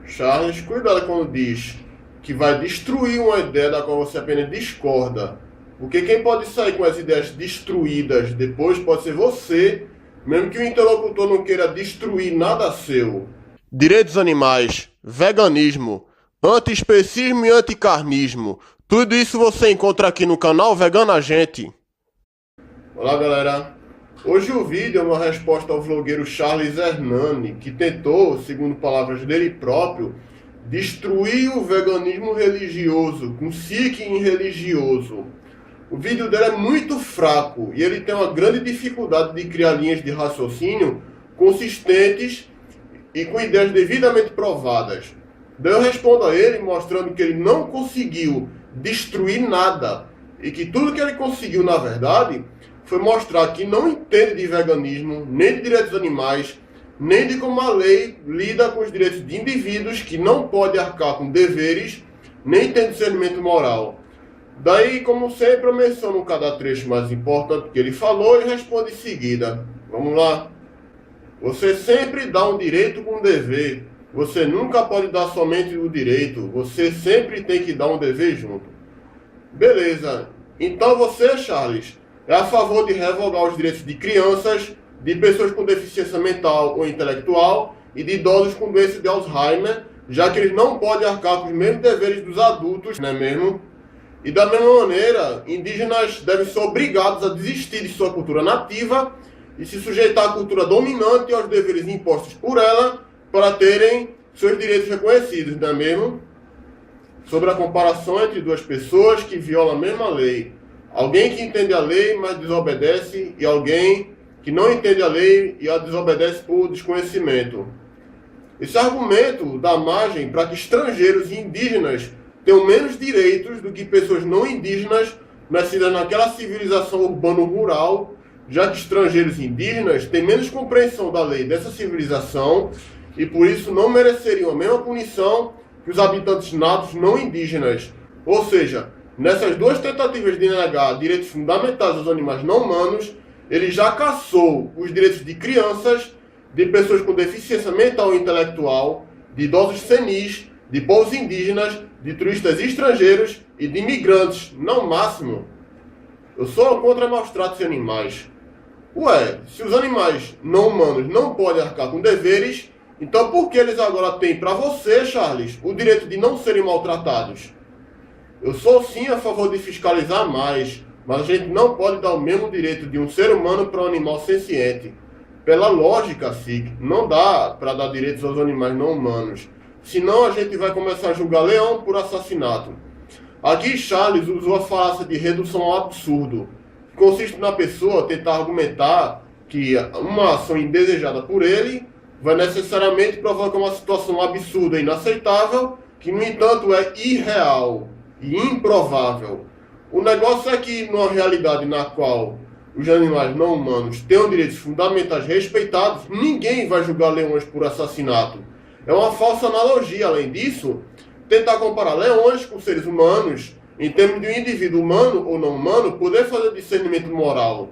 Charles, cuidado quando diz que vai destruir uma ideia da qual você apenas discorda. Porque quem pode sair com as ideias destruídas depois pode ser você, mesmo que o interlocutor não queira destruir nada seu. Direitos animais, veganismo, antiespecismo e anticarnismo. Tudo isso você encontra aqui no canal Vegana Agente. Olá galera, hoje o vídeo é uma resposta ao vlogueiro Charles Hernani, que tentou, segundo palavras dele próprio, destruir o veganismo religioso, com seeking religioso. O vídeo dele é muito fraco e ele tem uma grande dificuldade de criar linhas de raciocínio consistentes e com ideias devidamente provadas. Daí eu respondo a ele mostrando que ele não conseguiu destruir nada e que tudo que ele conseguiu, na verdade, foi mostrar que não entende de veganismo, nem de direitos animais, nem de como a lei lida com os direitos de indivíduos que não podem arcar com deveres, nem tem discernimento moral. Daí, como sempre, eu menciono cada trecho mais importante que ele falou e respondo em seguida. Vamos lá? Você sempre dá um direito com um dever. Você nunca pode dar somente o direito. Você sempre tem que dar um dever junto. Beleza. Então você, Charles, é a favor de revogar os direitos de crianças, de pessoas com deficiência mental ou intelectual e de idosos com doença de Alzheimer, já que eles não podem arcar com os mesmos deveres dos adultos, não é mesmo? E da mesma maneira, indígenas devem ser obrigados a desistir de sua cultura nativa e se sujeitar à cultura dominante e aos deveres impostos por ela para terem seus direitos reconhecidos, não é mesmo? Sobre a comparação entre duas pessoas que violam a mesma lei. Alguém que entende a lei, mas desobedece, e alguém que não entende a lei e a desobedece por desconhecimento. Esse argumento dá margem para que estrangeiros e indígenas tenham menos direitos do que pessoas não indígenas nascidas naquela civilização urbano-rural, já que estrangeiros e indígenas têm menos compreensão da lei dessa civilização e por isso não mereceriam a mesma punição que os habitantes natos não indígenas. Ou seja, nessas duas tentativas de negar direitos fundamentais aos animais não humanos, ele já cassou os direitos de crianças, de pessoas com deficiência mental e intelectual, de idosos senis, de povos indígenas, de turistas estrangeiros e de imigrantes, não máximo. Eu sou contra maus tratos em animais. Ué, se os animais não humanos não podem arcar com deveres, então por que eles agora têm para você, Charles, o direito de não serem maltratados? Eu sou sim a favor de fiscalizar mais, mas a gente não pode dar o mesmo direito de um ser humano para um animal senciente. Pela lógica, SIC, não dá para dar direitos aos animais não humanos. Senão a gente vai começar a julgar leão por assassinato. Aqui Charles usou a falácia de redução ao absurdo, que consiste na pessoa tentar argumentar que uma ação indesejada por ele vai necessariamente provocar uma situação absurda e inaceitável, que no entanto é irreal e improvável. O negócio é que numa realidade na qual os animais não humanos tenham direitos fundamentais respeitados, ninguém vai julgar leões por assassinato. É uma falsa analogia, além disso, tentar comparar leões com seres humanos, em termos de um indivíduo humano ou não humano, poder fazer discernimento moral.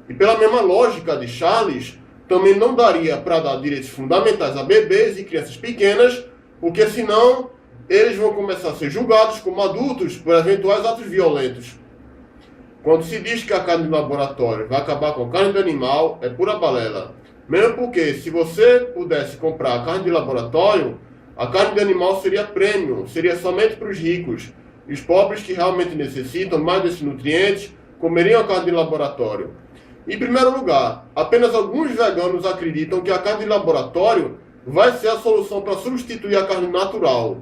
E pela mesma lógica de Charles, também não daria para dar direitos fundamentais a bebês e crianças pequenas, porque senão eles vão começar a ser julgados como adultos por eventuais atos violentos. Quando se diz que a carne de laboratório vai acabar com a carne de animal, é pura balela. Mesmo porque, se você pudesse comprar a carne de laboratório, a carne de animal seria premium, seria somente para os ricos. E os pobres que realmente necessitam mais desses nutrientes comeriam a carne de laboratório. Em primeiro lugar, apenas alguns veganos acreditam que a carne de laboratório vai ser a solução para substituir a carne natural.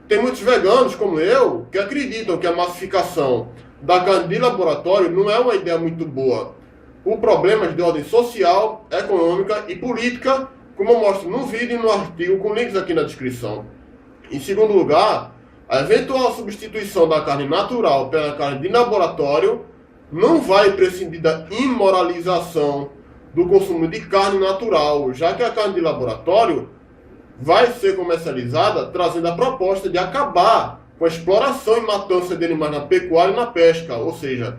Tem muitos veganos, como eu, que acreditam que a massificação da carne de laboratório não é uma ideia muito boa, por problemas de ordem social, econômica e política, como eu mostro no vídeo e no artigo com links aqui na descrição. Em segundo lugar, a eventual substituição da carne natural pela carne de laboratório não vai prescindir da imoralização do consumo de carne natural, já que a carne de laboratório vai ser comercializada trazendo a proposta de acabar com a exploração e matança de animais na pecuária e na pesca, ou seja,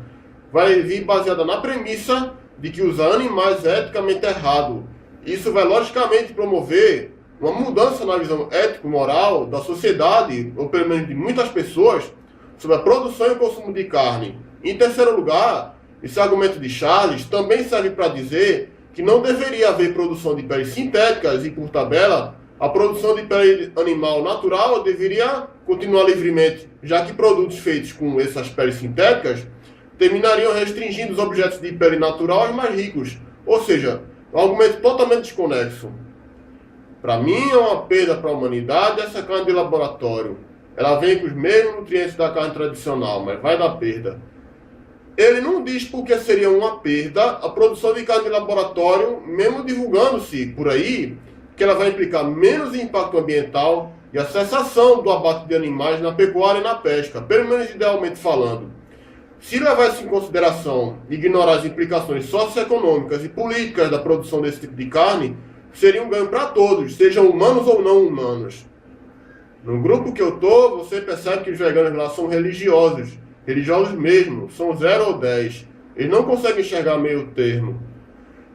vai vir baseada na premissa de que usar animais é eticamente errado. Isso vai logicamente promover uma mudança na visão ético-moral da sociedade, ou pelo menos de muitas pessoas, sobre a produção e o consumo de carne. Em terceiro lugar, esse argumento de Charles também serve para dizer que não deveria haver produção de peles sintéticas e, por tabela, a produção de pele animal natural deveria continuar livremente, já que produtos feitos com essas peles sintéticas terminariam restringindo os objetos de pele natural aos mais ricos. Ou seja, um argumento totalmente desconexo. Para mim é uma perda para a humanidade essa carne de laboratório. Ela vem com os mesmos nutrientes da carne tradicional, mas vai dar perda. Ele não diz porque seria uma perda a produção de carne de laboratório, mesmo divulgando-se por aí que ela vai implicar menos impacto ambiental e a cessação do abate de animais na pecuária e na pesca, pelo menos idealmente falando. Se levar isso em consideração e ignorar as implicações socioeconômicas e políticas da produção desse tipo de carne, seria um ganho para todos, sejam humanos ou não humanos. No grupo que eu estou, você percebe que os veganos lá são religiosos mesmo, são 0 ou 10. Eles não conseguem enxergar meio termo.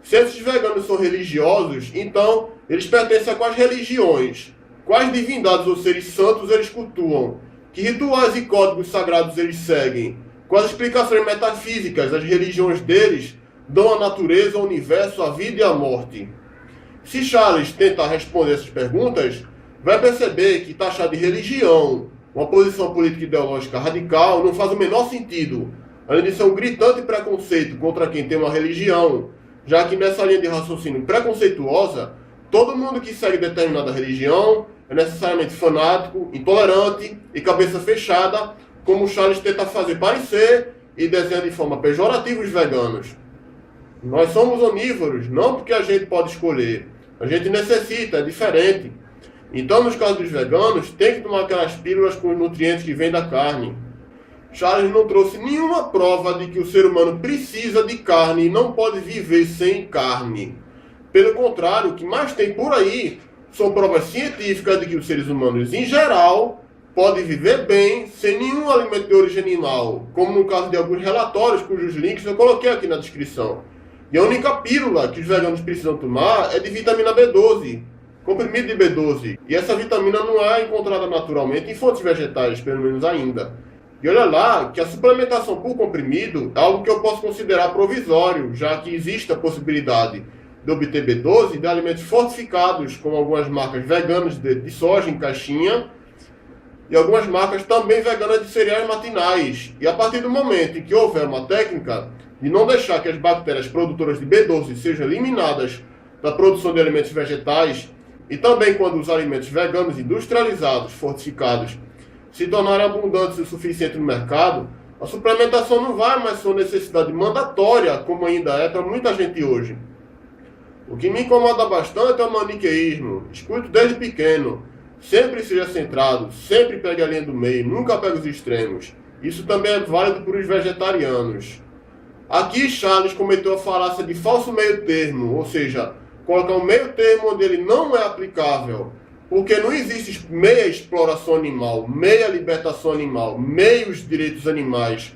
Se esses veganos são religiosos, então eles pertencem a quais religiões? Quais divindades ou seres santos eles cultuam? Que rituais e códigos sagrados eles seguem? Quais explicações metafísicas as religiões deles dão à natureza, ao universo, à vida e à morte? Se Charles tentar responder essas perguntas, vai perceber que taxar de religião uma posição política e ideológica radical não faz o menor sentido, além de ser um gritante preconceito contra quem tem uma religião, já que nessa linha de raciocínio preconceituosa, todo mundo que segue determinada religião é necessariamente fanático, intolerante e cabeça fechada, como Charles tenta fazer parecer e desenha de forma pejorativa os veganos. Nós somos onívoros, não porque a gente pode escolher, a gente necessita, é diferente. Então, nos casos dos veganos, tem que tomar aquelas pílulas com os nutrientes que vêm da carne. Charles não trouxe nenhuma prova de que o ser humano precisa de carne e não pode viver sem carne. Pelo contrário, o que mais tem por aí são provas científicas de que os seres humanos, em geral, podem viver bem sem nenhum alimento de origem animal, como no caso de alguns relatórios cujos links eu coloquei aqui na descrição. E a única pílula que os veganos precisam tomar é de vitamina B12. Comprimido de B12, e essa vitamina não é encontrada naturalmente em fontes vegetais, pelo menos ainda. E olha lá que a suplementação por comprimido é algo que eu posso considerar provisório, já que existe a possibilidade de obter B12 de alimentos fortificados, como algumas marcas veganas de soja em caixinha, e algumas marcas também veganas de cereais matinais. E a partir do momento em que houver uma técnica de não deixar que as bactérias produtoras de B12 sejam eliminadas da produção de alimentos vegetais, e também quando os alimentos veganos industrializados, fortificados, se tornarem abundantes o suficiente no mercado, a suplementação não vai mais ser uma necessidade mandatória, como ainda é para muita gente hoje. O que me incomoda bastante é o maniqueísmo. Escuto desde pequeno. Sempre seja centrado, sempre pegue a linha do meio, nunca pegue os extremos. Isso também é válido para os vegetarianos. Aqui Charles cometeu a falácia de falso meio termo, ou seja, colocar um meio termo onde ele não é aplicável, porque não existe meia exploração animal, meia libertação animal, meios direitos animais.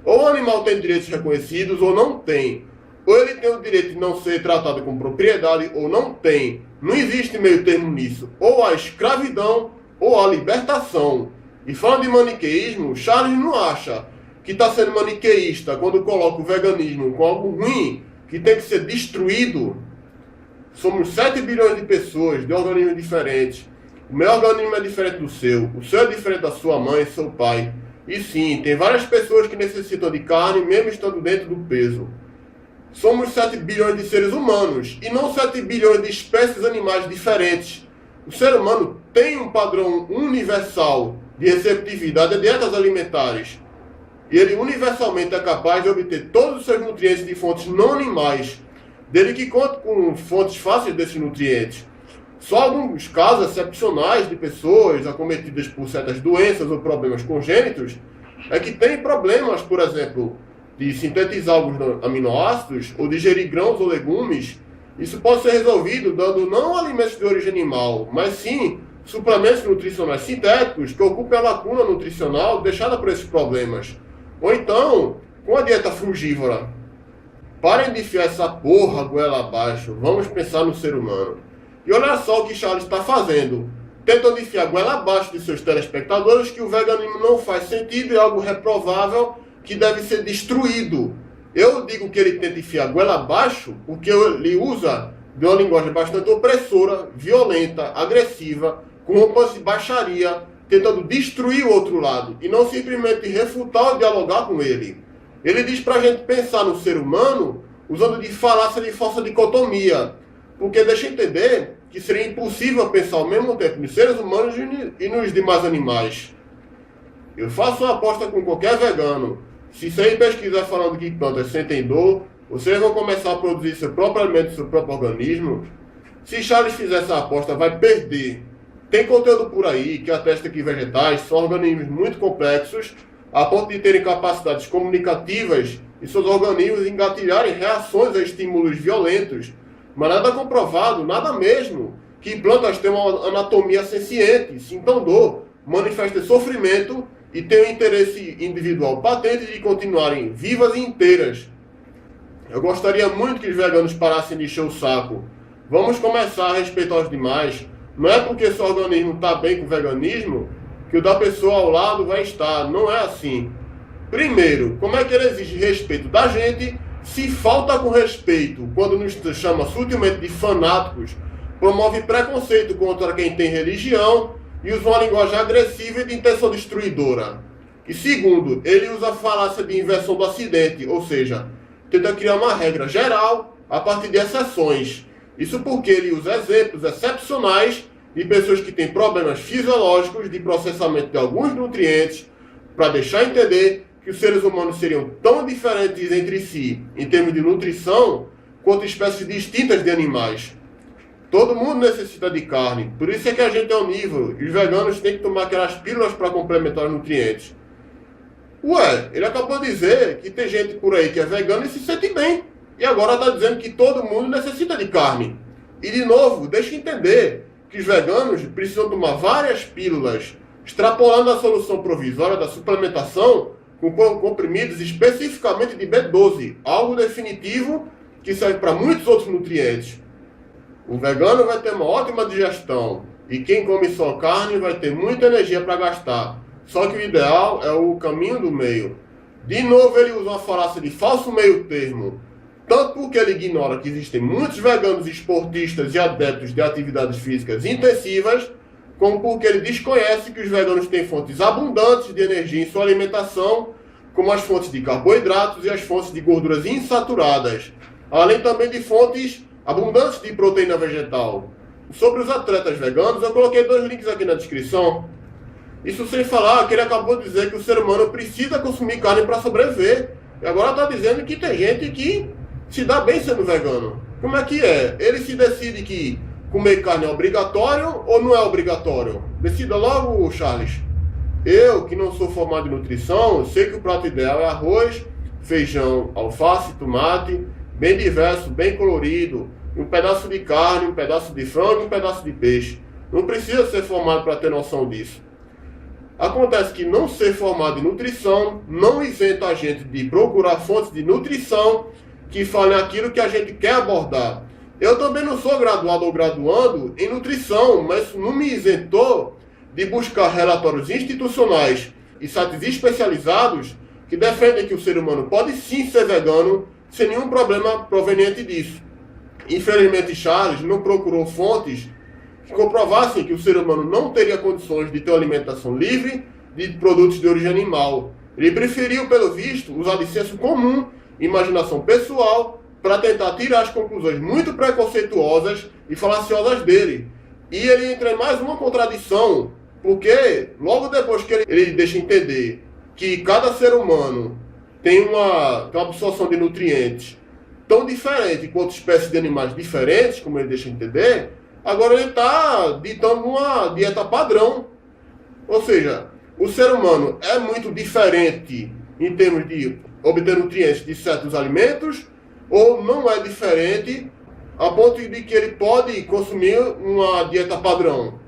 Ou o animal tem direitos reconhecidos ou não tem. Ou ele tem o direito de não ser tratado como propriedade ou não tem. Não existe meio termo nisso. Ou a escravidão ou a libertação. E falando de maniqueísmo, Charles não acha que está sendo maniqueísta quando coloca o veganismo com algo ruim que tem que ser destruído. Somos 7 bilhões de pessoas, de organismos diferentes. O meu organismo é diferente do seu. O seu é diferente da sua mãe e seu pai. E sim, tem várias pessoas que necessitam de carne, mesmo estando dentro do peso. Somos 7 bilhões de seres humanos, e não 7 bilhões de espécies animais diferentes. O ser humano tem um padrão universal de receptividade a dietas alimentares. E ele universalmente é capaz de obter todos os seus nutrientes de fontes não animais, desde que conte com fontes fáceis desses nutrientes. Só alguns casos excepcionais de pessoas acometidas por certas doenças ou problemas congênitos é que têm problemas, por exemplo, de sintetizar alguns aminoácidos ou digerir grãos ou legumes. Isso pode ser resolvido dando não alimentos de origem animal, mas sim suplementos nutricionais sintéticos que ocupem a lacuna nutricional deixada por esses problemas. Ou então, com a dieta frugívora. Parem de enfiar essa porra goela abaixo. Vamos pensar no ser humano. E olha só o que Charles está fazendo, tentando enfiar a goela abaixo de seus telespectadores que o veganismo não faz sentido, é algo reprovável que deve ser destruído. Eu digo que ele tenta enfiar a goela abaixo porque ele usa de uma linguagem bastante opressora, violenta, agressiva, com roupas de baixaria, tentando destruir o outro lado e não simplesmente refutar ou dialogar com ele. Ele diz para a gente pensar no ser humano usando de falácia de falsa dicotomia, porque deixa entender que seria impossível pensar ao mesmo tempo nos seres humanos e nos demais animais. Eu faço uma aposta com qualquer vegano. Se sair pesquisar falando que plantas sentem dor, vocês vão começar a produzir seu próprio alimento, seu próprio organismo. Se Charles fizer essa aposta, vai perder. Tem conteúdo por aí que atesta que vegetais são organismos muito complexos, a ponto de terem capacidades comunicativas e seus organismos engatilharem reações a estímulos violentos. Mas nada comprovado, nada mesmo, que plantas têm uma anatomia senciente, sintam dor, manifestem sofrimento e tenham interesse individual patente de continuarem vivas e inteiras. Eu gostaria muito que os veganos parassem de encher o saco. Vamos começar a respeitar os demais. Não é porque seu organismo está bem com o veganismo que o da pessoa ao lado vai estar. Não é assim. Primeiro, como é que ele exige respeito da gente se falta com respeito quando nos chama sutilmente de fanáticos, promove preconceito contra quem tem religião e usa uma linguagem agressiva e de intenção destruidora? E segundo, ele usa a falácia de inversão do acidente, ou seja, tenta criar uma regra geral a partir de exceções. Isso porque ele usa exemplos excepcionais de pessoas que têm problemas fisiológicos de processamento de alguns nutrientes para deixar entender que os seres humanos seriam tão diferentes entre si, em termos de nutrição, quanto espécies distintas de animais. Todo mundo necessita de carne, por isso é que a gente é onívoro, e os veganos têm que tomar aquelas pílulas para complementar os nutrientes. Ué, ele acabou de dizer que tem gente por aí que é vegana e se sente bem, e agora está dizendo que todo mundo necessita de carne. E de novo, deixa eu entender que os veganos precisam tomar várias pílulas, extrapolando a solução provisória da suplementação com comprimidos especificamente de B12, algo definitivo que serve para muitos outros nutrientes. O vegano vai ter uma ótima digestão e quem come só carne vai ter muita energia para gastar. Só que o ideal é o caminho do meio. De novo ele usa uma falácia de falso meio termo, tanto porque ele ignora que existem muitos veganos esportistas e adeptos de atividades físicas intensivas, como porque ele desconhece que os veganos têm fontes abundantes de energia em sua alimentação, como as fontes de carboidratos e as fontes de gorduras insaturadas, além também de fontes abundantes de proteína vegetal. Sobre os atletas veganos, eu coloquei 2 links aqui na descrição. Isso sem falar que ele acabou de dizer que o ser humano precisa consumir carne para sobreviver. E agora está dizendo que tem gente que se dá bem sendo vegano. Como é que é? Ele se decide que comer carne é obrigatório ou não é obrigatório? Decida logo, Charles. Eu, que não sou formado em nutrição, sei que o prato ideal é arroz, feijão, alface, tomate, bem diverso, bem colorido, um pedaço de carne, um pedaço de frango e um pedaço de peixe. Não precisa ser formado para ter noção disso. Acontece que não ser formado em nutrição não isenta a gente de procurar fontes de nutrição que falem aquilo que a gente quer abordar. Eu também não sou graduado ou graduando em nutrição, mas não me isentou de buscar relatórios institucionais e sites especializados que defendem que o ser humano pode sim ser vegano sem nenhum problema proveniente disso. Infelizmente, Charles não procurou fontes que comprovassem que o ser humano não teria condições de ter uma alimentação livre de produtos de origem animal. Ele preferiu, pelo visto, usar de senso comum, imaginação pessoal, para tentar tirar as conclusões muito preconceituosas e falaciosas dele. E ele entra em mais uma contradição, porque logo depois que ele deixa entender que cada ser humano tem uma absorção de nutrientes tão diferente quanto espécies de animais diferentes, como ele deixa entender, agora ele está ditando uma dieta padrão. Ou seja, o ser humano é muito diferente em termos de obter nutrientes de certos alimentos, ou não é diferente a ponto de que ele pode consumir uma dieta padrão?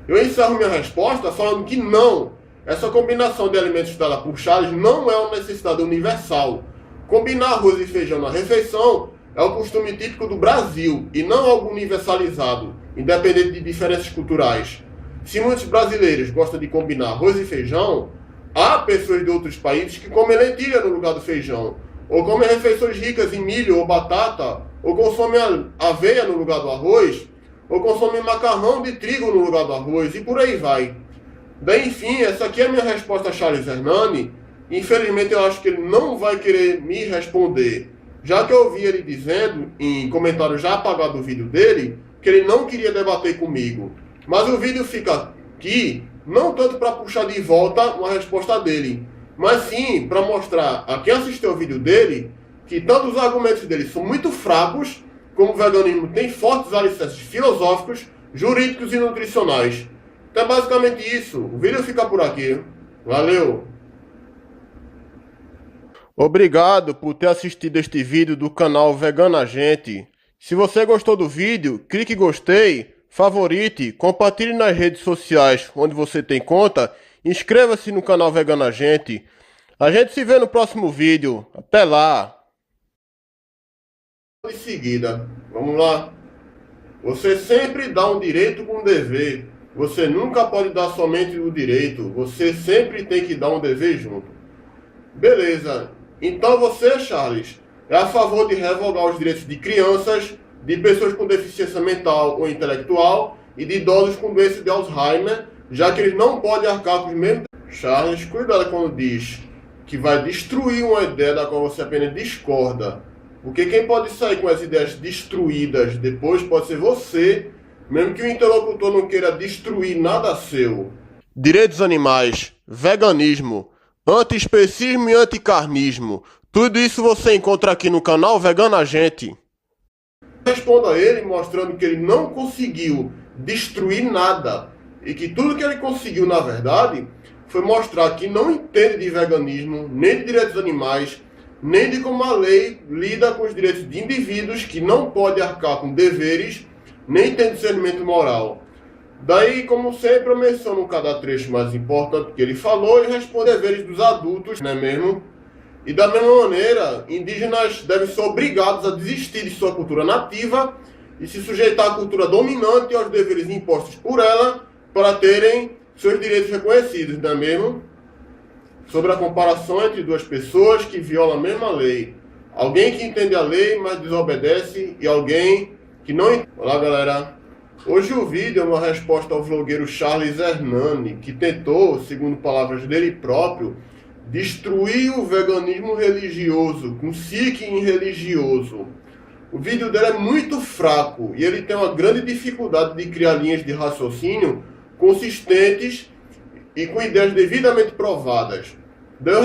Eu encerro minha resposta falando que não. Essa combinação de alimentos dada por Charles não é uma necessidade universal. Combinar arroz e feijão na refeição é o costume típico do Brasil e não algo universalizado. independente de diferenças culturais. Se muitos brasileiros gostam de combinar arroz e feijão, há pessoas de outros países que comem lentilha no lugar do feijão, ou comem refeições ricas em milho ou batata, ou consomem aveia no lugar do arroz, ou consomem macarrão de trigo no lugar do arroz, e por aí vai. Daí, enfim, essa aqui é a minha resposta a Charles Hernani. Infelizmente, eu acho que ele não vai querer me responder, já que eu ouvi ele dizendo, em comentário já apagado do vídeo dele, que ele não queria debater comigo. Mas o vídeo fica aqui, não tanto para puxar de volta uma resposta dele, mas sim para mostrar a quem assistiu o vídeo dele que tanto os argumentos dele são muito fracos, como o veganismo tem fortes alicerces filosóficos, jurídicos e nutricionais. Então é basicamente isso. O vídeo fica por aqui. Valeu! Obrigado por ter assistido este vídeo do canal Vegana Gente. Se você gostou do vídeo, clique em gostei, favorite, compartilhe nas redes sociais onde você tem conta, inscreva-se no canal Vegana Gente. A gente se vê no próximo vídeo. Até lá! Em seguida, vamos lá. Você sempre dá um direito com um dever. Você nunca pode dar somente o direito. Você sempre tem que dar um dever junto. Beleza. Então você, Charles, é a favor de revogar os direitos de crianças, de pessoas com deficiência mental ou intelectual e de idosos com doença de Alzheimer, já que eles não podem arcar com os mesmos... Charles, cuidado quando diz que vai destruir uma ideia da qual você apenas discorda. Porque quem pode sair com as ideias destruídas depois pode ser você, mesmo que o interlocutor não queira destruir nada seu. Direitos animais, veganismo, antiespecismo e anticarnismo. Tudo isso você encontra aqui no canal Vegana Gente. Respondo a ele mostrando que ele não conseguiu destruir nada e que tudo que ele conseguiu, na verdade, foi mostrar que não entende de veganismo, nem de direitos animais, nem de como a lei lida com os direitos de indivíduos que não podem arcar com deveres, nem tem discernimento moral. Daí, como sempre, eu menciono cada trecho mais importante que ele falou e respondo deveres dos adultos, não é mesmo? E da mesma maneira, indígenas devem ser obrigados a desistir de sua cultura nativa e se sujeitar à cultura dominante e aos deveres impostos por ela para terem seus direitos reconhecidos, não é mesmo? Sobre a comparação entre duas pessoas que violam a mesma lei. Alguém que entende a lei, mas desobedece, e alguém que não entende. Olá, galera. Hoje o vídeo é uma resposta ao vlogueiro Charles Hernani, que tentou, segundo palavras dele próprio, destruir o veganismo religioso, com seeking religioso. O vídeo dele é muito fraco, e ele tem uma grande dificuldade de criar linhas de raciocínio consistentes e com ideias devidamente provadas.